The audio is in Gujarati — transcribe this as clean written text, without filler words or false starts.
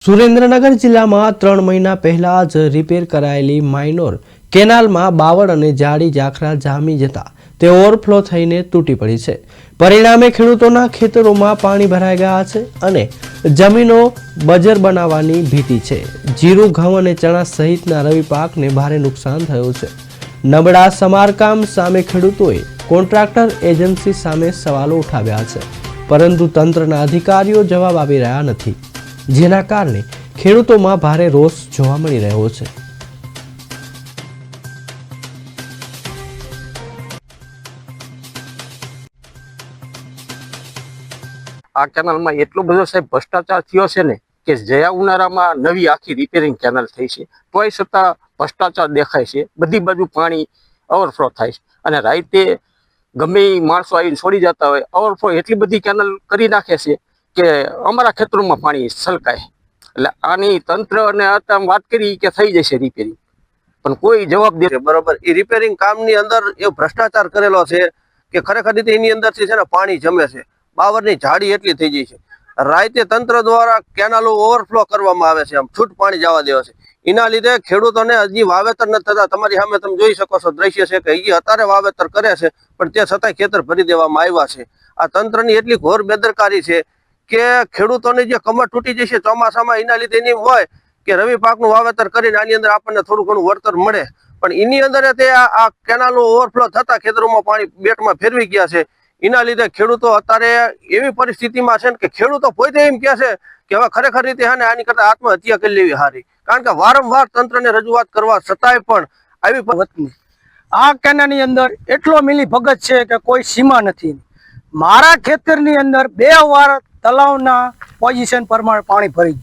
સુરેન્દ્રનગર જિલ્લામાં 3 મહિના પહેલા જ રિપેર કરાયેલી માઇનોર કેનાલમાં બાવળ અને જાડી ઝાખરા જામી જતા તે ઓવરફ્લો થઈને તૂટી પડી છે। પરિણામે ખેડૂતોના ખેતરોમાં પાણી ભરાઈ ગયા છે અને જમીનો બજર બનાવવાની ભીતિ છે। જીરું, ઘઉં અને ચણા સહિતના રવિ પાકને ભારે નુકસાન થયું છે। નબળા સમારકામ સામે ખેડૂતોએ કોન્ટ્રાક્ટર એજન્સી સામે સવાલો ઉઠાવ્યા છે, પરંતુ તંત્રના અધિકારીઓ જવાબ આપી રહ્યા નથી, જેના કારણે ખેડૂતોમાં ભારે રોષ જોવા મળી રહ્યો છે। આ કેનાલમાં એટલો બધો સાહેબ ભ્રષ્ટાચાર થયો છે ને કે જયા ઉનાળામાં નવી આખી રિપેરિંગ કેનાલ થઈ છે, તોય છતાં ભ્રષ્ટાચાર દેખાય છે। બધી બાજુ પાણી ઓવરફ્લો થાય છે અને રાતે ગમે એ માણસો આવીને છોડી જતા હોય, ઓવરફ્લો એટલી બધી કેનાલ કરી નાખે છે કે અમારા ખેતરોમાં પાણી છલકાય। એટલે આની તંત્ર અને વાત કરી કે થઈ જશે રિપેરિંગ, પણ કોઈ જવાબ દે બરોબર। એ રિપેરિંગ કામની અંદર એવો ભ્રષ્ટાચાર કરેલો છે કે ખરેખર રીતે એની અંદરથી છે ને પાણી જમે છે, બાવરની જાડી એટલી થઈ જાય છે। રાતે તંત્ર દ્વારા કેનાલો ઓવરફ્લો કરવામાં આવે છે, આમ છૂટ પાણી જવા દેવા છે। એના લીધે ખેડૂતોને હજી વાવેતર નથી થતા। તમારી સામે તમે જોઈ શકો છો, દ્રશ્ય છે કે હજી અત્યારે વાવેતર કરે છે, પણ તે છતાંય ખેતર ભરી દેવામાં આવ્યા છે। આ તંત્રની એટલી ઘોર બેદરકારી છે કે ખેડૂતોની જે કમર તૂટી જશે ચોમાસામાં, એના લીધે એની હોય કે રવિ પાકનું વાવેતર કરીને આની અંદર આપણને થોડું ઘણું વળતર મળે, પણ એની અંદર તે આ કેનાલો ઓવરફ્લો થતા ખેતરોમાં પાણી બેટમાં ફેરવી ગયા છે। એના લીધે ખેડૂતો અત્યારે એવી પરિસ્થિતિમાં છે કે ખેડૂતો પોતે એમ કહે છે કે હવે ખરેખર રીતે આની કરતા આત્મહત્યા કરી લેવી સારી, કારણ કે વારંવાર તંત્રને રજૂઆત કરવા છતાંય પણ આવી વતની આ કેનાલની અંદર એટલો મિલી ભગત છે કે કોઈ સીમા નથી। મારા ખેતરની અંદર 2 વાર તલાવના પોઝિશન પ્રમાણે પાણી ભરી